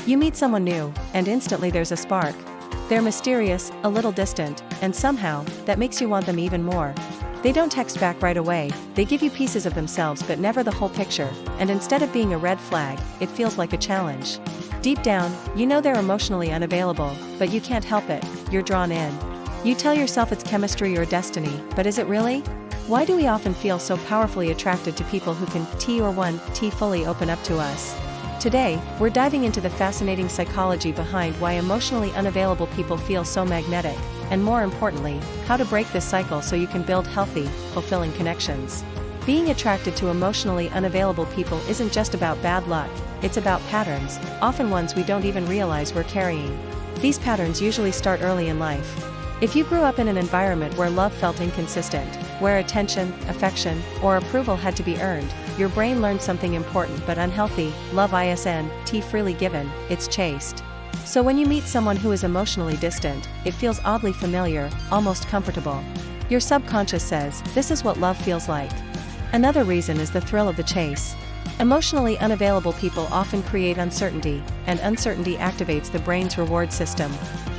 You meet someone new, and instantly there's a spark. They're mysterious, a little distant, and somehow, that makes you want them even more. They don't text back right away, they give you pieces of themselves but never the whole picture, and instead of being a red flag, it feels like a challenge. Deep down, you know they're emotionally unavailable, but you can't help it, you're drawn in. You tell yourself it's chemistry or destiny, but is it really? Why do we often feel so powerfully attracted to people who can fully open up to us? Today, we're diving into the fascinating psychology behind why emotionally unavailable people feel so magnetic, and more importantly, how to break this cycle so you can build healthy, fulfilling connections. Being attracted to emotionally unavailable people isn't just about bad luck, it's about patterns, often ones we don't even realize we're carrying. These patterns usually start early in life. If you grew up in an environment where love felt inconsistent, where attention, affection, or approval had to be earned, your brain learned something important but unhealthy: love isn't freely given, it's chased. So when you meet someone who is emotionally distant, it feels oddly familiar, almost comfortable. Your subconscious says, this is what love feels like. Another reason is the thrill of the chase. Emotionally unavailable people often create uncertainty, and uncertainty activates the brain's reward system.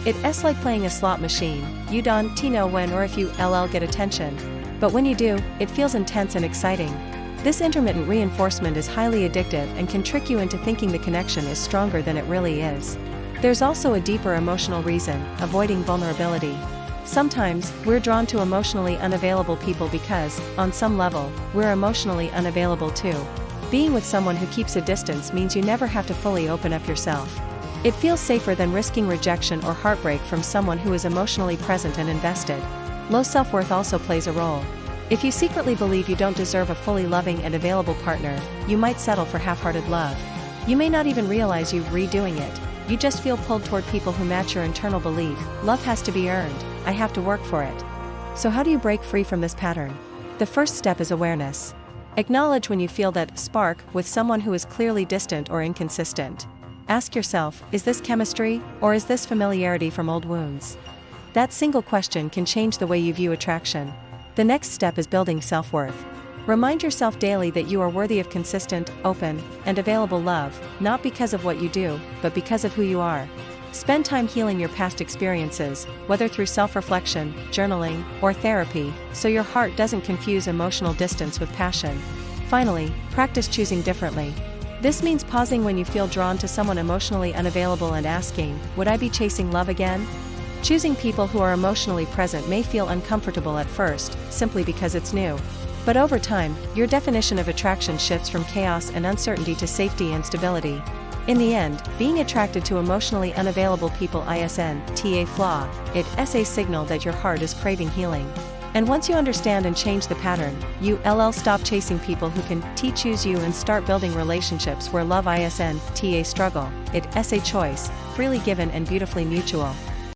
It's like playing a slot machine. You don't know when or if you get attention. But when you do, it feels intense and exciting. This intermittent reinforcement is highly addictive and can trick you into thinking the connection is stronger than it really is. There's also a deeper emotional reason: avoiding vulnerability. Sometimes, we're drawn to emotionally unavailable people because, on some level, we're emotionally unavailable too. Being with someone who keeps a distance means you never have to fully open up yourself. It feels safer than risking rejection or heartbreak from someone who is emotionally present and invested. Low self-worth also plays a role. If you secretly believe you don't deserve a fully loving and available partner, you might settle for half-hearted love. You may not even realize you're redoing it. You just feel pulled toward people who match your internal belief: love has to be earned, I have to work for it. So how do you break free from this pattern? The first step is awareness. Acknowledge when you feel that spark with someone who is clearly distant or inconsistent. Ask yourself, is this chemistry, or is this familiarity from old wounds? That single question can change the way you view attraction. The next step is building self-worth. Remind yourself daily that you are worthy of consistent, open, and available love, not because of what you do, but because of who you are. Spend time healing your past experiences, whether through self-reflection, journaling, or therapy, so your heart doesn't confuse emotional distance with passion. Finally, practice choosing differently. This means pausing when you feel drawn to someone emotionally unavailable and asking, would I be chasing love again? Choosing people who are emotionally present may feel uncomfortable at first, simply because it's new. But over time, your definition of attraction shifts from chaos and uncertainty to safety and stability. In the end, being attracted to emotionally unavailable people isn't a flaw, it's a signal that your heart is craving healing. And once you understand and change the pattern, you stop chasing people who can choose you and start building relationships where love isn't a struggle, it's a choice, freely given and beautifully mutual.